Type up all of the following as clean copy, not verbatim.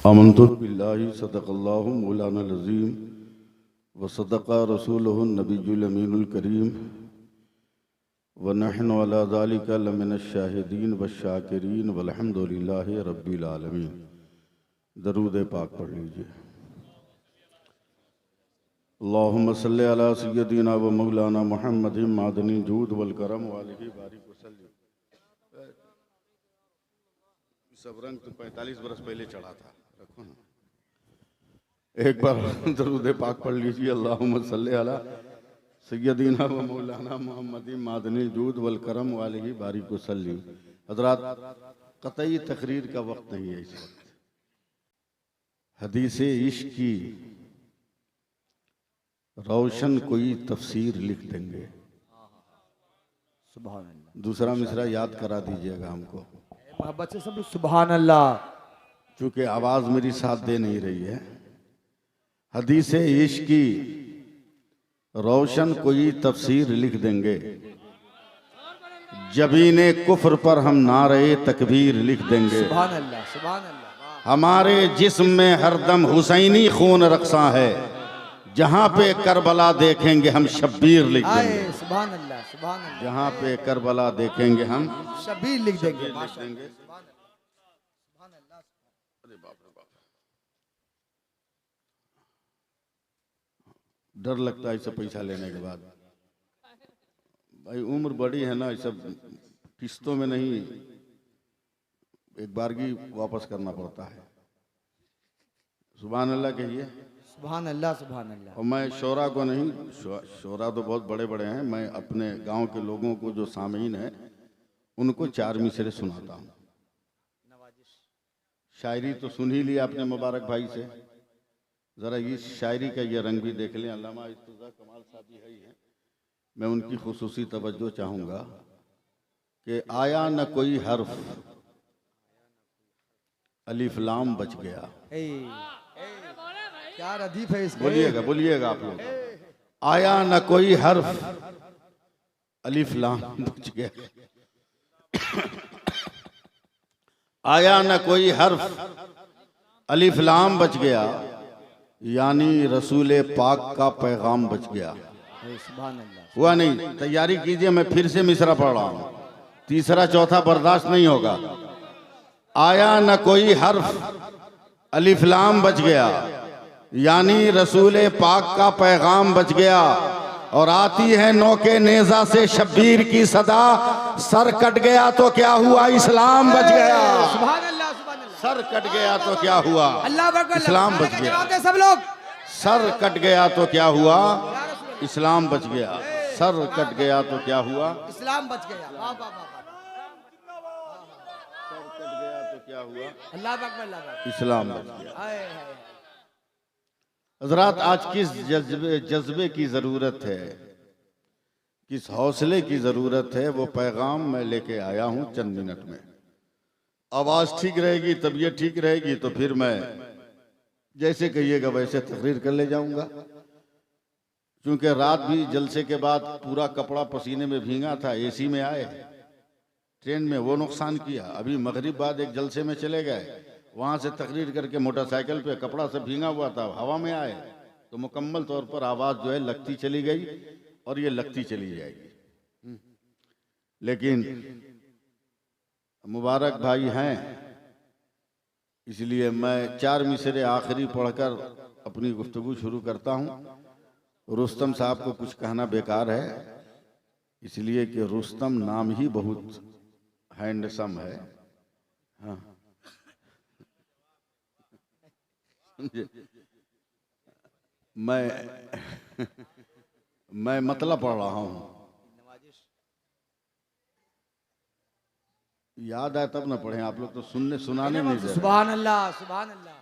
आमन्तु बिल्लाहि सदक़ल्लाहु मौलाना अज़ीम व सदक़ा रसूलुहु नबियुल अमीनुल करीम व नहनु अला ज़ालिका लमिनश शाहिदीन व शाकिरीन वल्हम्दुलिल्लाहि रब्बिल आलमीन। दरूद पाक पढ़ लीजिए। अल्लाहुम्मा सल्लि अला सय्यदिना व मौलाना मुहम्मदिन मादनी जूद वल करम वालिहि बारिक वसल्लिम। सब रंग तो 45 बरस पहले चढ़ा था, रखो ना। एक बार दरूद पाक पढ़ लीजिए। अल्लाहुम्मा सल्लि अला सय्यदिना व मौलाना मुहम्मदिन मादनी जूद वल करम वालिहि बारिक वसल्लिम। हज़रात, कतई तकरीर का वक्त नहीं है इस वक्त। हदीसे इश्क की रोशन कोई तफसीर लिख देंगे। सुभान अल्लाह। दूसरा मिसरा याद करा दीजिएगा हमको, मोहब्बत से सब सुभान अल्लाह। क्योंकि आवाज मेरी साथ दे नहीं रही है। हदीसे इश्क की रोशन कोई तफसीर लिख देंगे, जबीने कुफ्र पर हम नारे तकबीर लिख देंगे। सुभान अल्लाह, सुभान अल्लाह। हमारे जिस्म में हरदम हुसैनी खून रक्सा है, जहां पे करबला देखेंगे हम शब्बीर लिख देंगे। सुभान अल्लाह, सुभान अल्लाह। जहां पे करबला देखेंगे हम शबीर लिख देंगे। लिख देंगे। अरे बाप रे बाप, डर लगता है इससे पैसा लेने के बाद। भाई उम्र बड़ी है ना, ये सब किस्तों में नहीं, एक बारगी वापस करना पड़ता है। सुभान अल्लाह कहिए। सुभान अल्लाह, सुभान अल्लाह। और मैं शोरा को नहीं, शोरा तो बहुत बड़े बड़े हैं, मैं अपने गांव के लोगों को जो सामीन है उनको 4 मिसरे सुनाता हूँ। शायरी तो सुन ही लिया आपने मुबारक भाई से, जरा इस शायरी का ये रंग भी देख लें। अल्लामा इस्तुज़ा कमाल साहब भी है ही हैं, मैं उनकी खुसूसी तवज्जो चाहूँगा कि आया न कोई हर्फ अलिफ लाम बच गया। क्या रदीफ है इसके। बोलिएगा बोलिएगा आप लोग। आया न कोई हर्फ अलिफ लाम बच गया। आया न कोई हर्फ अलिफ लाम बच गया, यानी रसूल पाक का पैगाम बच गया। सुभान अल्लाह। हुआ नहीं, तैयारी कीजिए, मैं फिर से मिसरा पढ़ रहा हूं, तीसरा चौथा बर्दाश्त नहीं होगा। आया न कोई हर्फ अलिफ लाम बच गया, यानी रसूल पाक का पैगाम बच गया। और आती है नौके नेजा से शब्बीर की सदा, सर कट गया तो क्या हुआ इस्लाम बच गया। सुभान अल्लाह, सुभान अल्लाह। सर कट गया तो क्या हुआ अल्लाह अकबर। इस्लाम बच गया। सब लोग। सर कट गया तो क्या हुआ इस्लाम बच गया। सर कट गया तो क्या हुआ इस्लाम बच गया। वाह वाह वाह। सर कट गया तो क्या हुआ अल्लाह अकबर, अल्लाह अकबर। इस्लाम बच गया। हाय हाय। हज़रात, आज किस जज्बे की ज़रूरत है, किस हौसले की ज़रूरत है, वो पैगाम मैं लेके आया हूँ चंद मिनट में। आवाज़ ठीक रहेगी, तबीयत ठीक रहेगी तो फिर मैं जैसे कहिएगा वैसे तकरीर कर ले जाऊंगा। क्योंकि रात भी जलसे के बाद पूरा कपड़ा पसीने में भीगा था, एसी में आए ट्रेन में, वो नुकसान किया। अभी मगरिब बाद एक जलसे में चले गए, वहां से तकरीर करके मोटरसाइकिल पे कपड़ा से भीगा हुआ था, हवा में आए तो मुकम्मल तौर पर आवाज़ जो है लगती चली गई और ये लगती चली जाएगी। लेकिन मुबारक भाई हैं, इसलिए मैं 4 मिसरे आखिरी पढ़कर अपनी गुफ्तगू शुरू करता हूँ। रुस्तम साहब को कुछ कहना बेकार है, इसलिए कि रुस्तम नाम ही बहुत हैंडसम है। हाँ, मैं मतलब पढ़ रहा हूँ, याद आए तब ना पढ़े। आप लोग तो सुनाने नहीं दे रहे। सुभान अल्लाह, सुभान अल्लाह।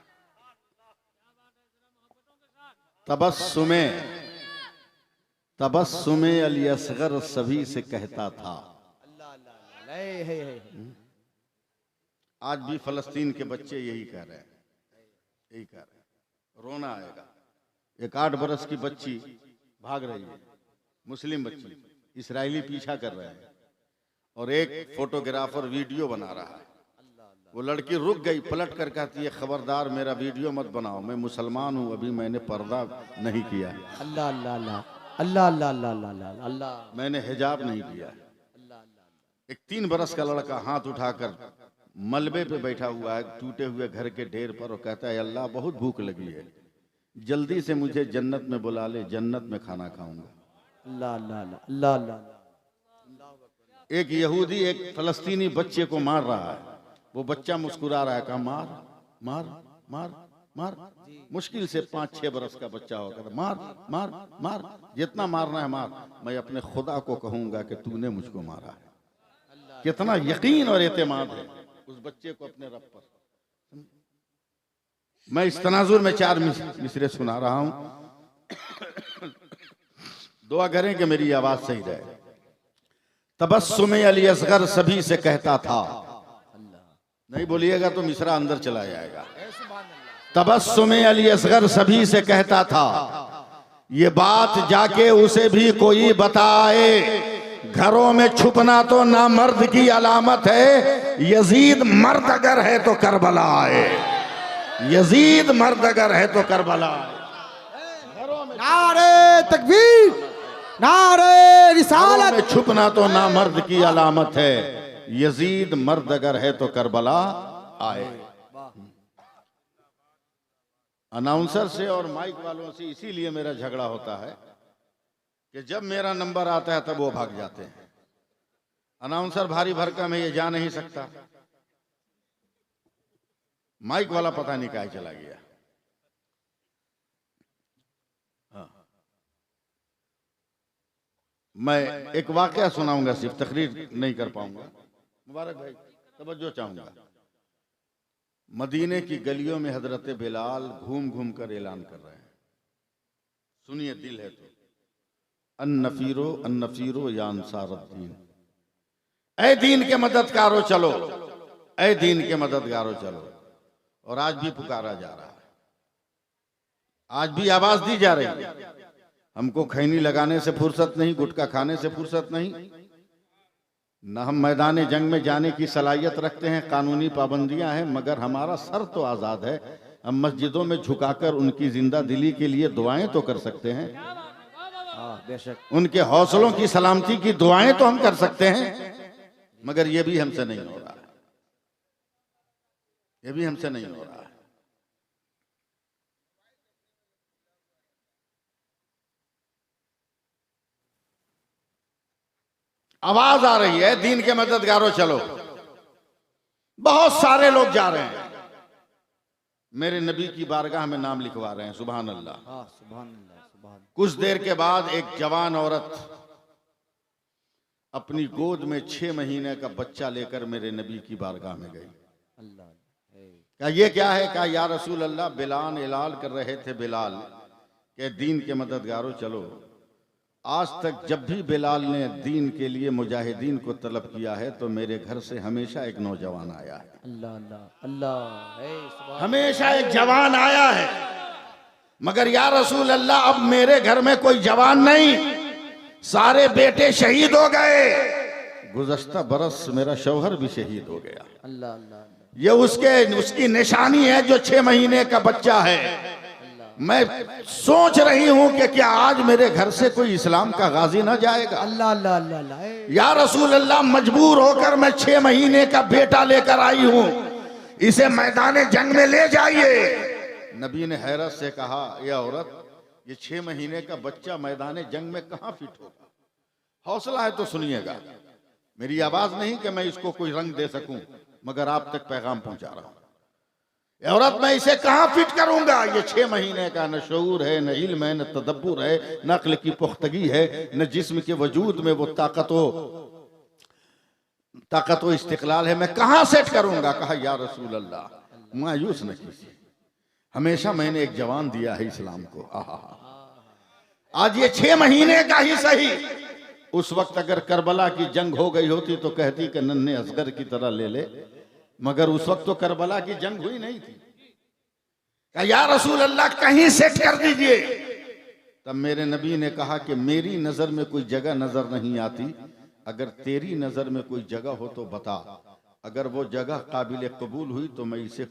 तबस्सुमे तबस्सुमे अली असगर सभी से कहता था। अल्लाह अल्लाह। आज भी फलस्तीन के बच्चे यही कह रहे हैं, यही कह रहे हैं। रोना आएगा। एक 8 बरस की बच्ची भाग रही है, मुस्लिम बच्ची, इस्राएली पीछा कर रहे हैं और एक फोटोग्राफर वीडियो बना रहा है। वो लड़की रुक गई, पलट कर कहती है खबरदार मेरा वीडियो मत बनाओ, मैं मुसलमान हूँ, अभी मैंने पर्दा नहीं किया है, अल्लाह अल्लाह अल्लाह अल्लाह अल्लाह अल्लाह अल्लाह अल्लाह अल्लाह मैंने हिजाब नहीं किया है। अल्लाह अल्लाह। एक 3 बरस का लड़का हाथ उठाकर मलबे पे बैठा हुआ है टूटे हुए घर के ढेर पर और कहता है अल्लाह बहुत भूख लगी है, जल्दी से मुझे जन्नत में बुला ले, जन्नत में खाना खाऊंगा। अल्लाह अल्लाह अल्लाह अल्लाह अल्लाह। एक यहूदी एक फलस्तीनी बच्चे को मार रहा है, वो बच्चा मुस्कुरा रहा है, कहा मार मार मार मार, मुश्किल से 5-6 बरस का बच्चा होगा, मार मार मार, जितना मारना है मार, मैं अपने खुदा को कहूंगा कि तूने मुझको मारा है। कितना यकीन और एतमाद है उस बच्चे को अपने रब पर। मैं इस तनाजुर में 4 मिसरे सुना रहा हूं, दुआ करें कि मेरी आवाज सही रहे। तबस्सुम अली असगर सभी से कहता था, नहीं बोलिएगा तो मिसरा अंदर चला जाएगा। तबस्सुम अली असगर सभी से कहता था, ये बात जाके उसे भी कोई बताए, घरों में छुपना तो ना मर्द की अलामत है, यजीद मर्द अगर है तो करबला आए, यजीद मर्द अगर है तो करबला आए। नारे तकबीर, नारे रिसालत। में छुपना तो ना मर्द की अलामत है, यजीद मर्द अगर है तो करबला आए। अनाउंसर से और माइक वालों से इसीलिए मेरा झगड़ा होता है कि जब मेरा नंबर आता है तब वो भाग जाते हैं। अनाउंसर भारी भरकम है, ये जा नहीं सकता, माइक वाला पता नहीं कहाँ चला गया। हाँ। मैं एक वाकया सुनाऊंगा, सिर्फ तकरीर नहीं कर पाऊंगा। मुबारक भाई तवज्जो चाहूंगा। मदीने की गलियों में हजरत बिलाल घूम घूम कर ऐलान कर रहे हैं, सुनिए दिल है तो, अन्नफीरो या अंसारुद्दीन, ऐ दीन के मददगारों चलो, ऐ दीन के मददगारों चलो। और आज भी पुकारा जा रहा है, आज भी आवाज दी जा रही है। हमको खैनी लगाने से फुर्सत नहीं, गुटखा खाने से फुर्सत नहीं, न हम मैदान जंग में जाने की सलाहियत रखते हैं, कानूनी पाबंदियां हैं, मगर हमारा सर तो आजाद है। हम मस्जिदों में झुकाकर उनकी जिंदा दिली के लिए दुआएं तो कर सकते हैं, बेशक उनके हौसलों की सलामती की दुआएं तो हम कर सकते हैं, मगर ये भी हमसे नहीं हो रहा है, ये भी हमसे नहीं हो रहा है। आवाज आ रही है, दीन के मददगारों चलो। बहुत सारे लोग जा रहे हैं, मेरे नबी की बारगाह में नाम लिखवा रहे हैं। सुभान अल्लाह। सुभान अल्लाह सुभान। कुछ देर के बाद एक जवान औरत अपनी गोद में 6 महीने का बच्चा लेकर मेरे नबी की बारगाह में गई। अल्लाह। क्या ये क्या है? कहा या रसूल अल्लाह, बिलाल ऐलान कर रहे थे, बिलाल के दीन के मददगारों चलो। आज तक जब भी बिलाल ने दीन के लिए मुजाहिदीन को तलब किया है तो मेरे घर से हमेशा एक नौजवान आया है, अल्लाह अल्लाह अल्लाह, हमेशा एक जवान आया है। मगर या रसूल अल्लाह, अब मेरे घर में कोई जवान नहीं, सारे बेटे शहीद हो गए। गुज़श्ता बरस मेरा शौहर भी शहीद हो गया। अल्लाह अल्लाह। ये उसकी निशानी है जो 6 महीने का बच्चा है। मैं सोच रही हूं कि क्या आज मेरे घर से कोई इस्लाम का गाजी ना जाएगा। अल्लाह अल्लाह अल्लाह अल्लाह। या रसूल अल्लाह, मजबूर होकर मैं 6 महीने का बेटा लेकर आई हूं, इसे मैदान जंग में ले जाइए। नबी ने हैरत से कहा, यह औरत, ये 6 महीने का बच्चा मैदान जंग में कहां फिट होगा? हौसला है तो सुनिएगा, मेरी आवाज नहीं कि मैं इसको कोई रंग दे सकूं, मगर आप तक पैगाम पहुंचा रहा हूं। औरत, मैं इसे कहां फिट करूंगा? ये 6 महीने का, न शऊर है, न इल्म है, न तदब्बुर है, न अक्ल की पुख्तगी है, न जिस्म के वजूद में वो ताकत व इस्तिकलाल है, मैं कहां सेट करूंगा? कहा या रसूल अल्लाह, मायूस न कीजिए, हमेशा मैंने एक जवान दिया है इस्लाम को। आज ये 6 महीने का ही सही, उस वक्त अगर करबला की जंग हो गई होती तो कहती कि नन्हे असगर की तरह ले ले, मगर उस वक्त तो करबला की जंग हुई नहीं थी। कहा या रसूल अल्लाह, कहीं सेट कर दीजिए। तब मेरे नबी ने कहा कि मेरी नजर में कोई जगह नजर नहीं आती, अगर तेरी नजर में कोई जगह हो तो बता, अगर वो जगह काबिल कबूल हुई तो मैं इसे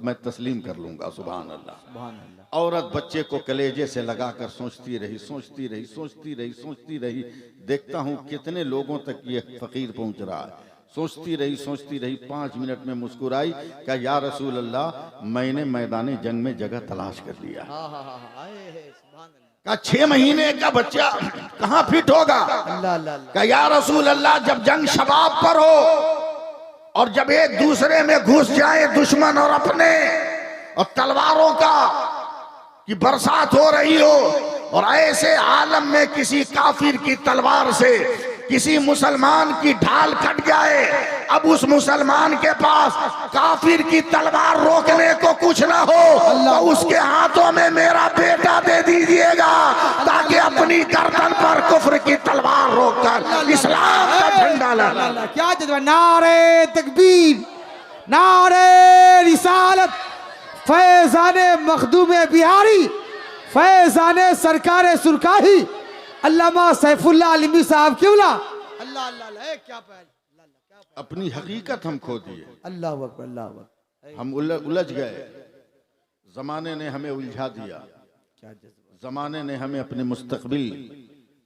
मैं तस्लीम कर लूंगा। सुभान अल्लाह। सुभान अल्लाह। औरत बच्चे को कलेजे से लगाकर सोचती रही, सोचती रही, सोचती रही, सोचती रही। देखता हूं कितने लोगों तक ये फकीर पहुंच रहा है। सोचती रही, सोचती रही, 5 मिनट में मुस्कुराई, कहा या रसूल अल्लाह, मैंने मैदान जंग में जगह तलाश कर लिया। हाँ हाँ हाँ हाँ, आए हैं, सुभान अल्लाह। कहा 6 महीने का बच्चा कहां फिट होगा? अल्लाह अल्लाह अल्लाह। कहा या रसूल अल्लाह, जब जंग शबाब पर हो और जब एक दूसरे में घुस जाए दुश्मन और अपने, और तलवारों का की बरसात हो रही हो, और ऐसे आलम में किसी काफिर की तलवार से किसी मुसलमान की ढाल कट जाए, अब उस मुसलमान के पास काफिर की तलवार रोकने को कुछ ना हो, तो उसके हाथों में मेरा बेटा दे दीजिएगा, ताकि अपनी गर्दन पर कुफ्र की तलवार रोककर इस्लाम का झंडा लहरा। अल्लाह, क्या जज्बा! नारे तकबीर, नारे रिसालत, फैजाने मखदूम बिहारी, फैजाने सरकार सुरकाही, अल्लामा सैफुल्लाह आलिमी साहब क्योंला। अल्लाह अल्लाह अल्लाह, क्या पहल, अपनी हकीकत हम खो दिए, अल्लाह अकबर, अल्लाह अकबर। हम उलझ गए। जमाने ने हमें उलझा दिया, क्या जज्बा! जमाने ने हमें अपने मुस्तकबिल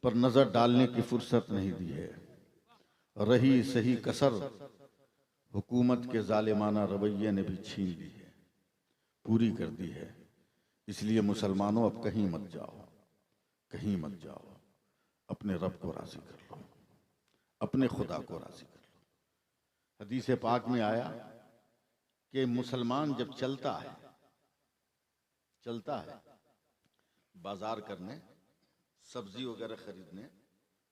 पर नजर डालने की फुर्सत नहीं दी है। रही सही कसर हुकूमत के जालिमाना रवैये ने भी छीन ली है, पूरी कर दी है। इसलिए मुसलमानों, अब कहीं मत जाओ, कहीं मत जाओ, अपने रब को राजी कर लो, अपने खुदा को राजी कर लो। हदीस पाक में आया कि मुसलमान जब चलता है बाजार करने, सब्जी वगैरह खरीदने,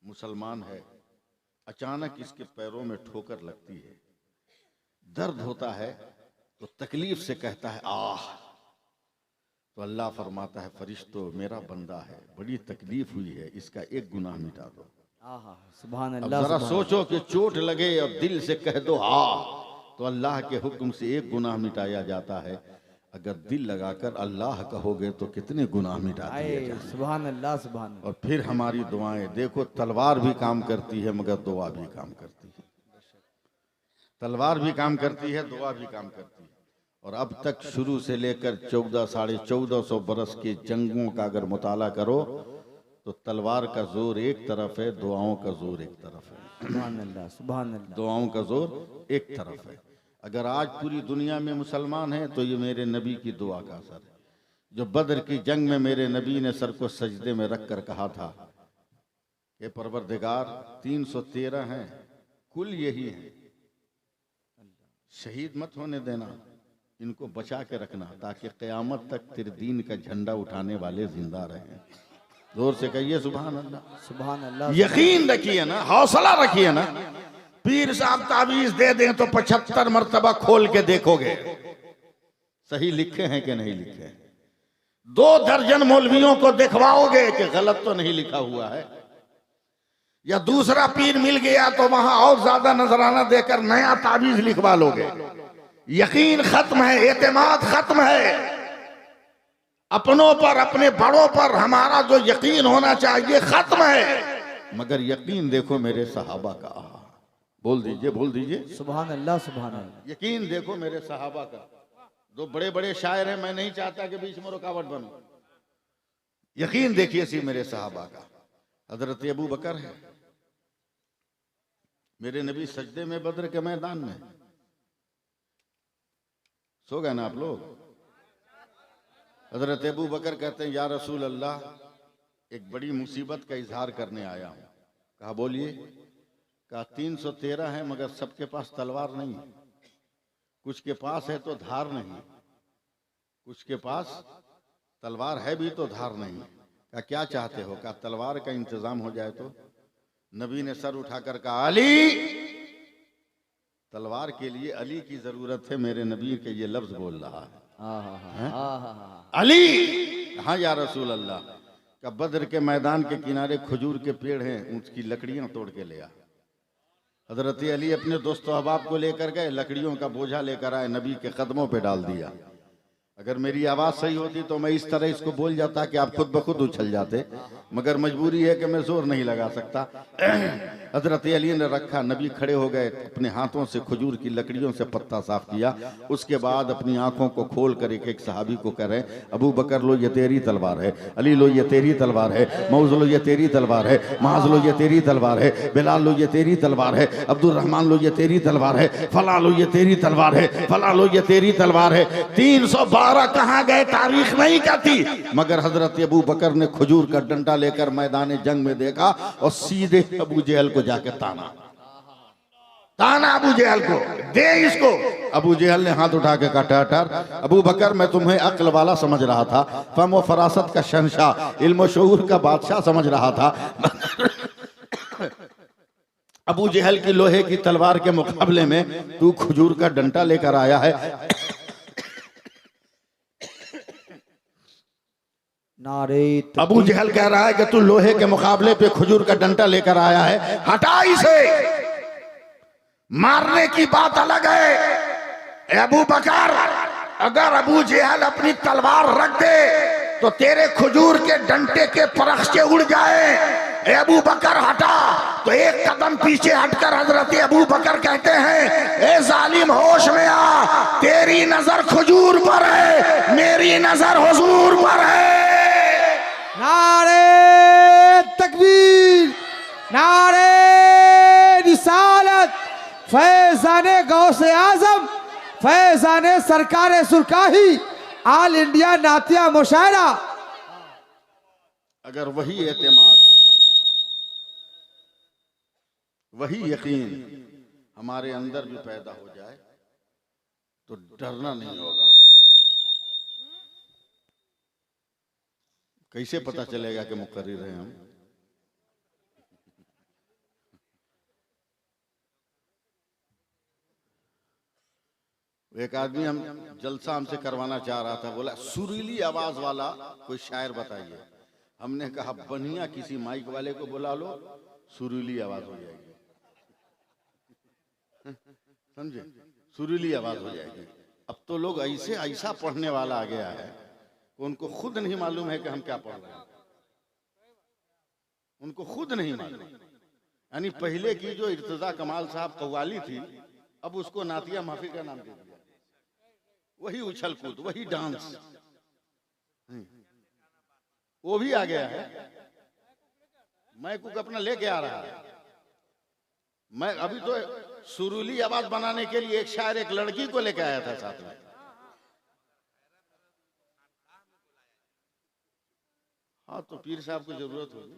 मुसलमान है, अचानक इसके पैरों में ठोकर लगती है, दर्द होता है, तो तकलीफ से कहता है आह, तो अल्लाह फरमाता है फरिश्तों, मेरा बंदा है, बड़ी तकलीफ हुई है, इसका एक गुनाह मिटा दो। आहा, सुभान अब अल्लाह। जरा सुभान सोचो कि चोट लगे और दिल से कह दो हाँ, तो अल्लाह के हुक्म से एक गुनाह मिटाया जाता है। अगर दिल लगाकर अल्लाह कहोगे तो कितने गुनाह मिटा दिए आए, जाते हैं। सुभान अल्लाह, सुभान अल्लाह। और फिर हमारी दुआएं देखो, तलवार भी काम करती है मगर दुआ भी काम करती है। तलवार भी काम करती है, दुआ भी काम करती है। और अब तक शुरू से लेकर 14 साढ़े 1400 बरस की जंगों का अगर मुताला करो तो तलवार का जोर एक तरफ है, दुआओं का जोर एक तरफ है। सुभान अल्लाह, सुभान अल्लाह। दुआओं का जोर एक तरफ है। अगर आज पूरी दुनिया में मुसलमान हैं तो ये मेरे नबी की दुआ का असर है। जो बद्र की जंग में मेरे नबी ने सर को सजदे में रख कर कहा था कि परवरदिगार 313 हैं, कुल यही हैं, शहीद मत होने देना, इनको बचा के रखना, ताकि क़यामत तक तेरे दीन का झंडा उठाने वाले जिंदा रहें। जोर से कहिए सुभान अल्लाह, सुभान अल्लाह। यकीन रखिए ना, हौसला रखिए ना। पीर साहब तावीज दे दें तो 75 मरतबा खोल के देखोगे सही लिखे हैं कि नहीं लिखे हैं। 2 दर्जन मौलवियों को दिखवाओगे कि गलत तो नहीं लिखा हुआ है, या दूसरा पीर मिल गया तो वहां और ज्यादा नजराना देकर नया तावीज लिखवा लोगे। यकीन खत्म है, एतमाद खत्म है। अपनों पर, अपने बड़ों पर हमारा जो यकीन होना चाहिए खत्म है। मगर यकीन देखो मेरे सहाबा का, बोल दीजिए, बोल दीजिए सुभान अल्लाह, सुभान अल्लाह। यकीन देखो मेरे सहाबा का। जो बड़े बड़े शायर हैं, मैं नहीं चाहता कि बीच में रुकावट बनूं। यकीन देखिए सी मेरे सहाबा का। हजरत अबू बकर है, मेरे नबी सजदे में बद्र के मैदान में सो गए ना आप लोग। हजरत अबू बकर कहते हैं या रसूल अल्लाह, एक बड़ी मुसीबत का इजहार करने आया हूं। कहा बोलिए। कहा 313 है मगर सबके पास तलवार नहीं, कुछ के पास है तो धार नहीं, कुछ के पास तलवार है भी तो धार नहीं। कहा क्या चाहते हो? कहा तलवार का इंतजाम हो जाए तो। नबी ने सर उठाकर कहा अली, तलवार के लिए अली की जरूरत है। मेरे नबी के ये लफ्ज बोल रहा है अली। हाँ या रसूल अल्लाह। का बद्र के मैदान के किनारे खजूर के पेड़ हैं, उसकी लकड़ियां तोड़ के ले आ। हजरत अली अपने दोस्तों अहबाब को लेकर गए, लकड़ियों का बोझा लेकर आए, नबी के कदमों पे डाल दिया। अगर मेरी आवाज सही होती तो मैं इस तरह इसको बोल जाता कि आप खुद ब खुद उछल जाते, मगर मजबूरी है कि मैं जोर नहीं लगा सकता। हजरत अली ने रखा, नबी खड़े हो गए, अपने हाथों से खजूर की लकड़ियों से पत्ता साफ किया। उसके बाद अपनी आंखों को खोल कर एक एक सहाबी को कह रहे, अबू बकर लो ये तेरी तलवार है, अली लो ये तेरी तलवार है, मौज लो ये तेरी तलवार है, माज लो ये तेरी तलवार है, बिलाल लो ये तेरी तलवार है, अब्दुल रहमान लो ये तेरी तलवार है, फला लो ये तेरी तलवार है, फला लो ये तेरी तलवार है। 312 कहाँ गए तारीख नहीं कहती, मगर हजरत अबू बकर ने खजूर का डंडा लेकर मैदान जंग में देखा और सीधे अबू जहल को जाके ताना अबू जहल को, दे इसको। अबू जहल ने हाथ उठा के कहा, ठहर, अबू बकर मैं तुम्हें अक्ल वाला समझ रहा था, फम व फरासत का शहंशाह, इल्म शऊर का बादशाह समझ रहा था। अबू जहल की लोहे की तलवार के मुकाबले में तू खजूर का डंडा लेकर आया है। नारे अबू जहल कह रहा है कि तू लोहे के मुकाबले पे खजूर का डंडा लेकर आया है, हटा इसे। मारने की बात अलग है। अबू बकर, अगर अबू जहल अपनी तलवार रख दे तो तेरे खजूर के डंडे के परखचे उड़ जाए। अबू बकर हटा, तो एक कदम पीछे हटकर हजरत अबू बकर कहते हैं, ए जालिम होश में आ, तेरी नजर खजूर पर है, मेरी नजर हुजूर पर है। नारे तकबीर, नारे रिसालत, फैजाने गौसे आजम, फैजाने सरकारे सुरकाही, आल इंडिया नातिया मुशायरा। अगर वही एतमाद, वही यकीन हमारे अंदर भी पैदा हो जाए तो डरना नहीं होगा। कैसे पता चलेगा कि मुकर्रिर हैं हम? एक आदमी हम जलसा हमसे करवाना चाह रहा था, बोला सुरीली आवाज वाला कोई शायर बताइए। हमने कहा बढ़िया किसी माइक वाले को बुला लो, सुरीली आवाज हो जाएगी। समझे, सुरीली आवाज हो जाएगी। अब तो लोग ऐसे ऐसा पढ़ने वाला आ गया है, उनको खुद नहीं मालूम है कि हम क्या पढ़ रहे हैं, उनको खुद नहीं मालूम। यानी पहले की जो इर्तिजा कमाल साहब कव्वाली थी, अब उसको नातिया महफिल का नाम दे दिया। वही उछल कूद, वही डांस, वो भी आ गया है। मैं कुछ अपना लेके आ रहा है। मैं अभी तो सुरीली आवाज बनाने के लिए एक शायर एक लड़की को लेके आया था साथ में। हाँ, तो पीर साहब को जरूरत होगी,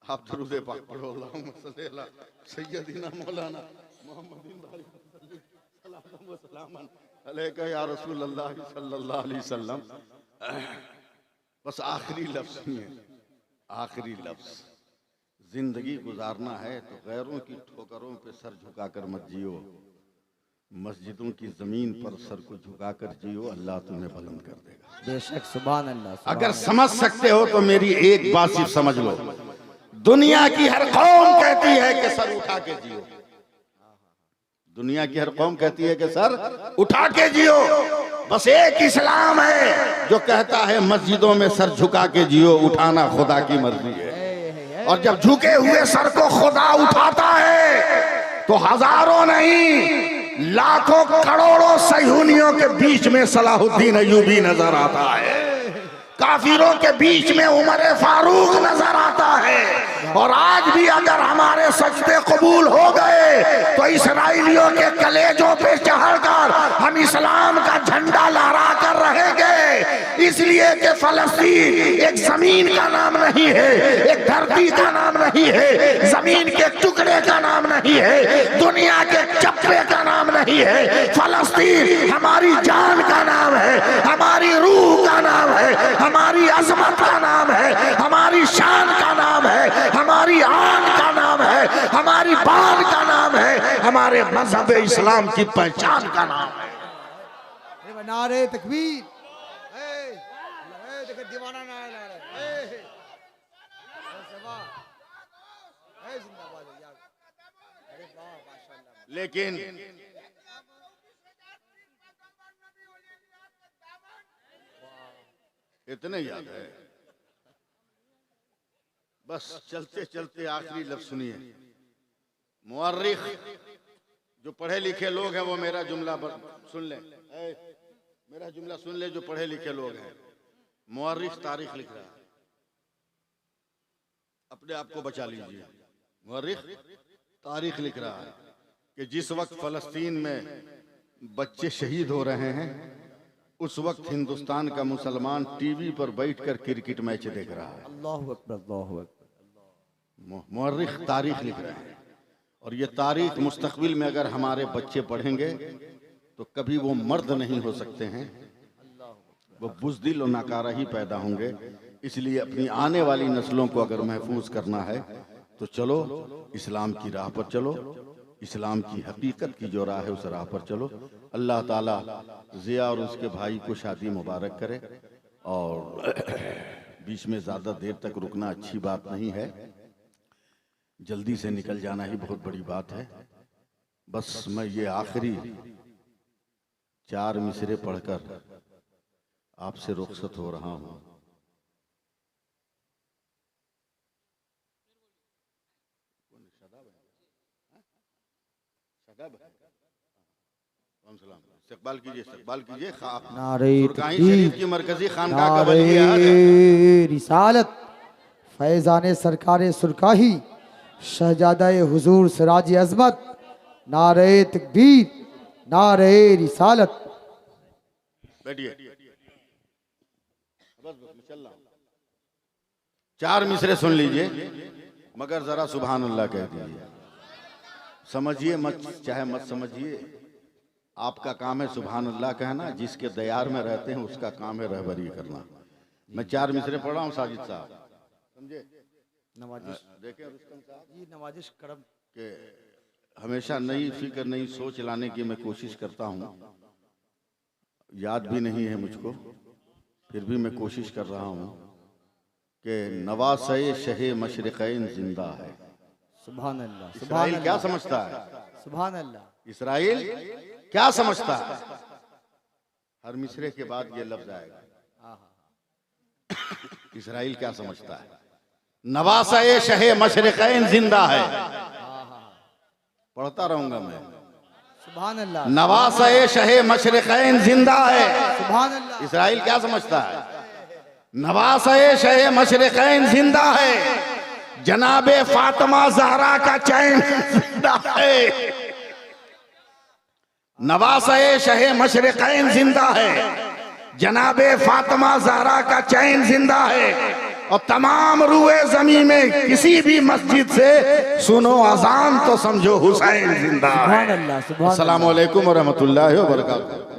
आप दरूद पाक पढ़ो, अल्लाहुम्मा सल्ली अला सय्यदिना मौलाना मुहम्मदिन व सलामन अलैका या रसूल अल्लाह सल्लल्लाहु अलैहि वसल्लम। बस आखिरी लफ्ज है, आखिरी लफ्ज, जिंदगी गुजारना है तो गैरों की ठोकरों पे सर झुकाकर मत जियो, मस्जिदों की जमीन पर सर को झुकाकर जियो, अल्लाह तुम्हें बुलंद कर देगा। बेशक, सुभान अल्लाह। अगर समझ सकते हो तो मेरी एक बात सिर्फ समझ लो, दुनिया की हर कौम कहती है कि सर उठा के जियो, दुनिया की हर कौम कहती है कि सर उठा के जियो। बस एक इस्लाम है जो कहता है मस्जिदों में सर झुका के जियो, उठाना खुदा की मर्जी है। और जब झुके हुए सर को खुदा उठाता है तो हजारों नहीं लाखों करोड़ों सयूनियों के बीच में सलाहुद्दीन अय्यूबी नजर आता है, काफिरों के बीच में उमर फारूक नजर आता है। और आज भी अगर हमारे सजदे कबूल हो गए तो इसराइलियों के कलेजों पे चढ़कर हम इस्लाम का झंडा लहरा कर रहेंगे, इसलिए कि फलस्तीन एक जमीन का नाम नहीं है, एक धरती का नाम नहीं है, जमीन के टुकड़े का नाम नहीं है, दुनिया के चप्पे का नाम नहीं है। फलस्तीन हमारी जान का नाम है, हमारी रूह का नाम है, हमारी अजमत का नाम है, हमारी शान का नाम है, हमारी आन का नाम है, हमारी बान का नाम है, हमारे मजहब इस्लाम की पहचान का नाम है। नारे तकबीर, दीवाना नारे, लेकिन इतने याद है, बस चलते चलते आखिरी लफ्ज सुनिए। मुअर्रिख, जो पढ़े लिखे लोग हैं वो मेरा जुमला सुन ले, मेरा जुमला सुन ले, जो पढ़े लिखे लोग हैं। मुअर्रिख तारीख लिख रहा है, अपने आप को बचा लीजिए। मुअर्रिख तारीख लिख रहा है कि जिस वक्त फलस्तीन में बच्चे शहीद हो रहे हैं, उस वक्त हिंदुस्तान का मुसलमान टीवी पर बैठकर क्रिकेट मैच देख रहा है। अल्लाहु अकबर, अल्लाहु अकबर। मुअर्रिख तारीख लिख रहे हैं, और ये तारीख मुस्तकबिल में अगर हमारे बच्चे पढ़ेंगे तो कभी वो मर्द नहीं हो सकते हैं, वो बुज़दिल और नाकारा ही पैदा होंगे। इसलिए अपनी आने वाली नस्लों को अगर महफूज करना है तो चलो इस्लाम की राह पर चलो, इस्लाम की हकीकत की जो राह है उस राह पर चलो। अल्लाह ताला ज़िया और उसके भाई को शादी मुबारक करे, और बीच में ज़्यादा देर तक रुकना अच्छी बात नहीं है, जल्दी से निकल जाना ही बहुत बड़ी बात है। बस मैं ये आखिरी 4 मिसरे पढ़कर आपसे रुखसत हो रहा हूँ। इस्तकबाल कीजिए, इस्तकबाल कीजिए। नारे सुरकाही तकबीर, शरीफ की मरकजी खानकाह का नारे वली अहद है। रिसालत, फैजाने सरकार सुरकाही, शहजादा हुजूर सिराज अजमत, नारे तकबीर, नारे रिसालत। बैठिए, बस चल रहा हूं। 4 मिसरे सुन लीजिए, मगर जरा सुभान अल्लाह कह दीजिए। समझिए मत, चाहे मत समझिए, आपका काम है सुभान अल्लाह कहना। जिसके दयार में रहते हैं उसका काम है रहबरी करना। मैं 4 मिसरे पढ़ रहा हूँ साजिद साहब, समझे? नवाजिश देखें रुस्तम साहब जी, नवाजिश करम के हमेशा नई फिक्र नई सोच लाने की मैं कोशिश करता हूँ। याद भी नहीं है मुझको, फिर भी मैं कोशिश कर रहा हूँ कि नवासे शहे मशरिक़ैन जिंदा है। सुभान अल्लाह, सुभान इसराइल क्या अल्लाह, समझता है? सुभान अल्लाह। इसराइल क्या समझता है? हर मिसरे के बाद ये लफ्ज आएगा, इसराइल क्या समझता है? नवासे शहे मशरिक़ैन जिंदा है। पढ़ता रहूंगा मैं। सुभान अल्लाह, नवासे शहे मशरिक़ैन जिंदा है। सुभान अल्लाह। इसराइल क्या समझता है? नवासे शहे मशरिक़ैन जिंदा है, जनाबे फातिमा ज़हरा का चैन जिंदा है। नवासे शहे मशरिक़ैन जिंदा है, जनाबे फातिमा ज़हरा का चैन जिंदा है। और तमाम रूए जमीन में किसी भी मस्जिद से सुनो अजान तो समझो हुसैन जिंदा है। सुभान अल्लाह, सुभान अल्लाह। अस्सलामु अलैकुम व रहमतुल्लाहि व बरकातहू।